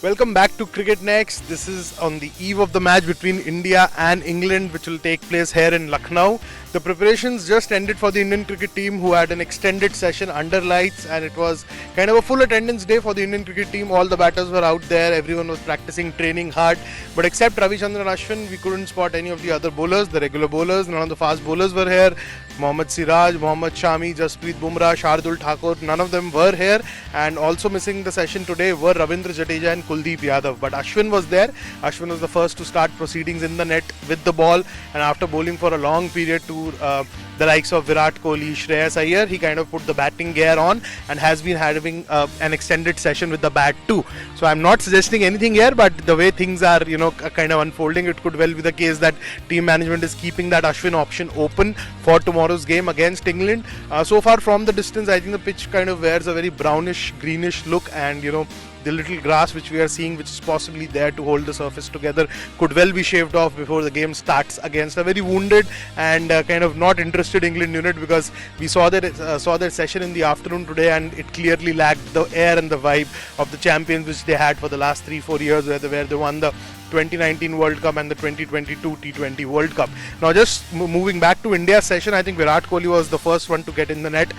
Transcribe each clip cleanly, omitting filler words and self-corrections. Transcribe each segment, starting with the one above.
Welcome back to Cricket Next. This is on the eve of the match between India and England, which will take place here in Lucknow. The preparations just ended for the Indian cricket team, who had an extended session under lights, and it was kind of a full attendance day for the Indian cricket team. All the batters were out there, everyone was practicing, training hard. But except Ravichandran and Ashwin, we couldn't spot any of the other bowlers, the regular bowlers. None of the fast bowlers were here. Mohammad Siraj, Mohammad Shami, Jasprit Bumrah, Shardul Thakur, none of them were here. And also missing the session today were Ravindra Jadeja and Kuldeep Yadav. But Ashwin was there. Ashwin was the first to start proceedings in the net with the ball. And after bowling for a long period to the likes of Virat Kohli, Shreyas Iyer, he kind of put the batting gear on and has been having an extended session with the bat too. So I'm not suggesting anything here, but the way things are, kind of unfolding, it could well be the case that team management is keeping that Ashwin option open for tomorrow's game against England. So far from the distance, I think the pitch kind of wears a very brownish, greenish look, and the little grass which we are seeing, which is possibly there to hold the surface together, could well be shaved off before the game starts against a very wounded and kind of not interested England unit, because we saw their session in the afternoon today, and it clearly lacked the air and the vibe of the champions which they had for the last 3-4 years, where they won the 2019 World Cup and the 2022 T20 World Cup. Now, just moving back to India's session, I think Virat Kohli was the first one to get in the net.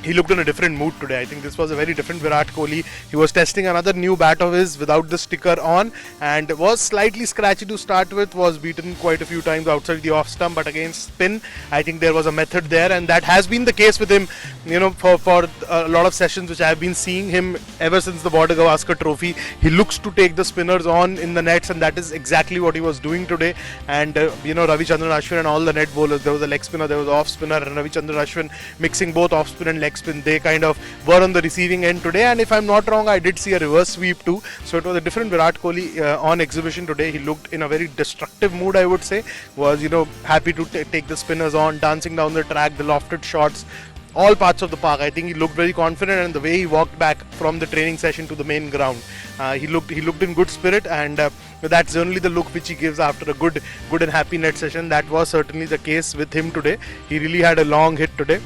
He looked in a different mood today. I think this was a very different Virat Kohli. He was testing another new bat of his without the sticker on, and was slightly scratchy to start with, was beaten quite a few times outside the off stump, but against spin, I think there was a method there, and that has been the case with him, for a lot of sessions which I have been seeing him ever since the Border Gavaskar Trophy. He looks to take the spinners on in the nets, and that is exactly what he was doing today. And Ravichandran Ashwin and all the net bowlers, there was a leg spinner, there was off spinner, and Ravichandran Ashwin mixing both off spin and leg spin, they kind of were on the receiving end today. And if I'm not wrong, I did see a reverse sweep too, so it was a different Virat Kohli on exhibition today. He looked in a very destructive mood, I would say. Was happy to take the spinners on, dancing down the track, the lofted shots, all parts of the park. I think he looked very confident, and the way he walked back from the training session to the main ground, he looked in good spirit, and that's generally the look which he gives after a good and happy net session. That was certainly the case with him today. He really had a long hit today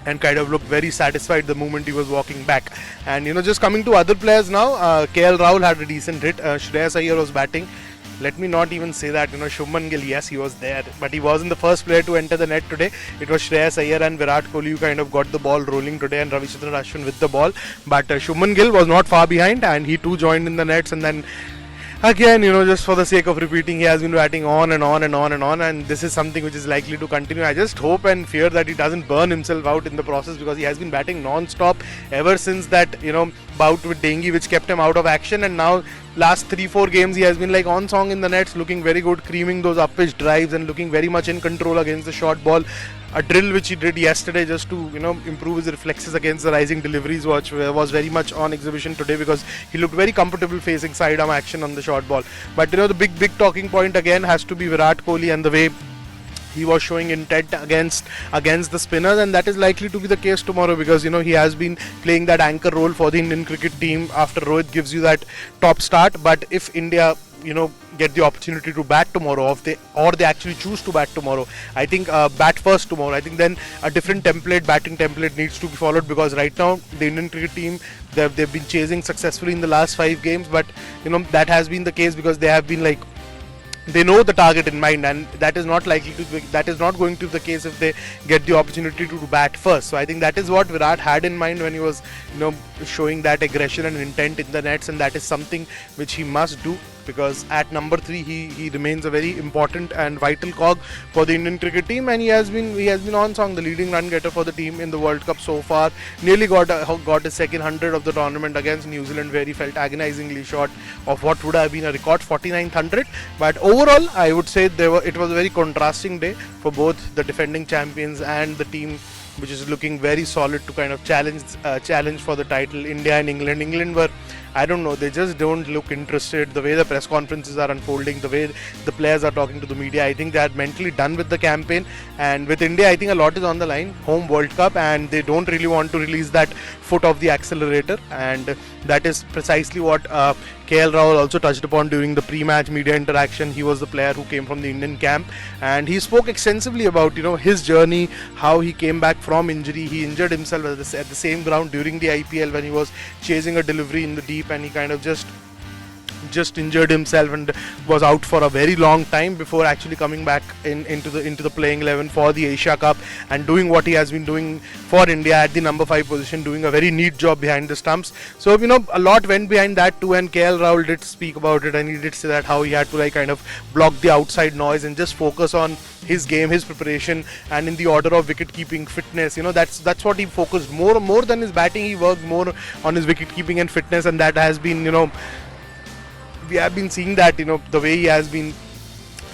and kind of looked very satisfied the moment he was walking back. And just coming to other players now, KL Rahul had a decent hit. Shreyas Iyer was batting. Let me not even say that, Shubman Gill, yes, he was there, but he wasn't the first player to enter the net today. It was Shreyas Iyer and Virat Kohli who kind of got the ball rolling today, and Ravichandran Ashwin with the ball. But Shubman Gill was not far behind, and he too joined in the nets. And then again, just for the sake of repeating, he has been batting on and on and on and on, and this is something which is likely to continue. I just hope and fear that he doesn't burn himself out in the process, because he has been batting non-stop ever since that, bout with dengue which kept him out of action. And now last 3-4 games he has been like on song in the nets, looking very good, creaming those up pitch drives and looking very much in control against the short ball. A drill which he did yesterday just to improve his reflexes against the rising deliveries was very much on exhibition today, because he looked very comfortable facing sidearm action on the short ball. But the big talking point again has to be Virat Kohli and the way he was showing intent against the spinners, and that is likely to be the case tomorrow, because he has been playing that anchor role for the Indian cricket team after Rohit gives you that top start. But if India get the opportunity to bat tomorrow, or they actually choose to bat tomorrow, I think bat first tomorrow, I think then a different batting template needs to be followed, because right now the Indian cricket team, they've been chasing successfully in the last 5 games, but that has been the case because they have been they know the target in mind, and that is not going to be the case if they get the opportunity to bat first. So I think that is what Virat had in mind when he was showing that aggression and intent in the nets, and that is something which he must do, because at number 3 he remains a very important and vital cog for the Indian cricket team, and he has been on song, the leading run getter for the team in the World Cup so far. Nearly got his second 100 of the tournament against New Zealand, where he felt agonizingly short of what would have been a record 49th 100. But overall, I would say it was a very contrasting day for both the defending champions and the team which is looking very solid to kind of challenge for the title. India and England were, I don't know, they just don't look interested. The way the press conferences are unfolding, the way the players are talking to the media, I think they are mentally done with the campaign. And with India, I think a lot is on the line. Home World Cup, and they don't really want to release that foot off the accelerator. And That is precisely what KL Rahul also touched upon during the pre-match media interaction. He was the player who came from the Indian camp, and he spoke extensively about his journey, how he came back from injury. He injured himself at the same ground during the IPL when he was chasing a delivery in the deep, and he kind of just injured himself and was out for a very long time before actually coming back into the playing 11 for the Asia Cup and doing what he has been doing for India at the number 5 position, doing a very neat job behind the stumps. So a lot went behind that too, and KL Rahul did speak about it, and he did say that how he had to kind of block the outside noise and just focus on his game, his preparation, and in the order of wicket keeping, fitness. That's what he focused more than his batting. He worked more on his wicket keeping and fitness, and that has been we have been seeing that the way he has been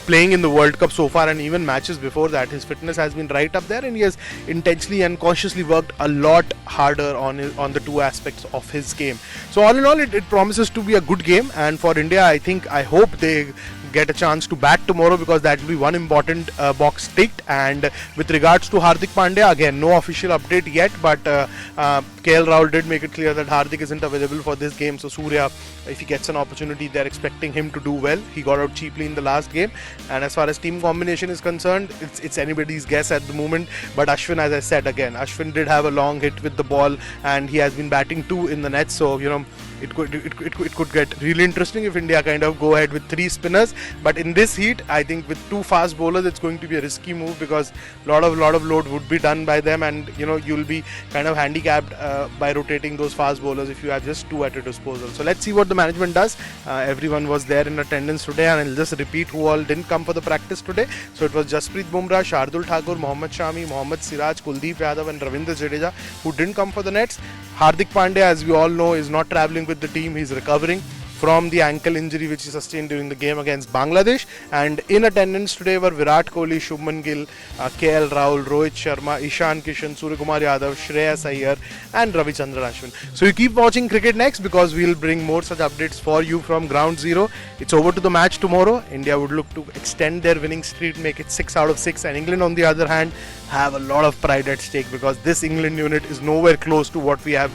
playing in the World Cup so far, and even matches before that, his fitness has been right up there, and he has intentionally and consciously worked a lot harder on the two aspects of his game. So all in all, it promises to be a good game, and for India, I hope they get a chance to bat tomorrow, because that will be one important box ticked. And with regards to Hardik Pandya, again, no official update yet, but KL Rahul did make it clear that Hardik isn't available for this game. So Surya, if he gets an opportunity, they're expecting him to do well. He got out cheaply in the last game, and as far as team combination is concerned, it's anybody's guess at the moment. But Ashwin, as I said again, Ashwin did have a long hit with the ball, and he has been batting 2 in the net. So it could get really interesting if India kind of go ahead with 3 spinners. But in this heat, I think with 2 fast bowlers, it's going to be a risky move, because lot of load would be done by them, and you'll be kind of handicapped by rotating those fast bowlers if you have just 2 at your disposal. So let's see what the management does. Everyone was there in attendance today, and I'll just repeat who all didn't come for the practice today. So it was Jasprit Bumrah, Shardul Thakur, Mohammad Shami, Mohammad Siraj, Kuldeep Yadav, and Ravindra Jadeja who didn't come for the nets. Hardik Pandya, as we all know, is not travelling with the team. He's recovering from the ankle injury which he sustained during the game against Bangladesh. And in attendance today were Virat Kohli, Shubman Gill, KL Rahul, Rohit Sharma, Ishan Kishan, Suryakumar Yadav, Shreyas Iyer, and Ravichandran Ashwin. So you keep watching Cricket Next, because we'll bring more such updates for you from ground zero. It's over to the match tomorrow. India would look to extend their winning streak, make it 6 out of 6, and England, on the other hand, have a lot of pride at stake, because this England unit is nowhere close to what we are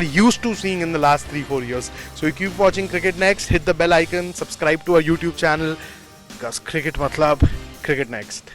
used to seeing in the last 3-4 years. So you keep watching Cricket Next, hit the bell icon, subscribe to our YouTube channel, because cricket matlab cricket next.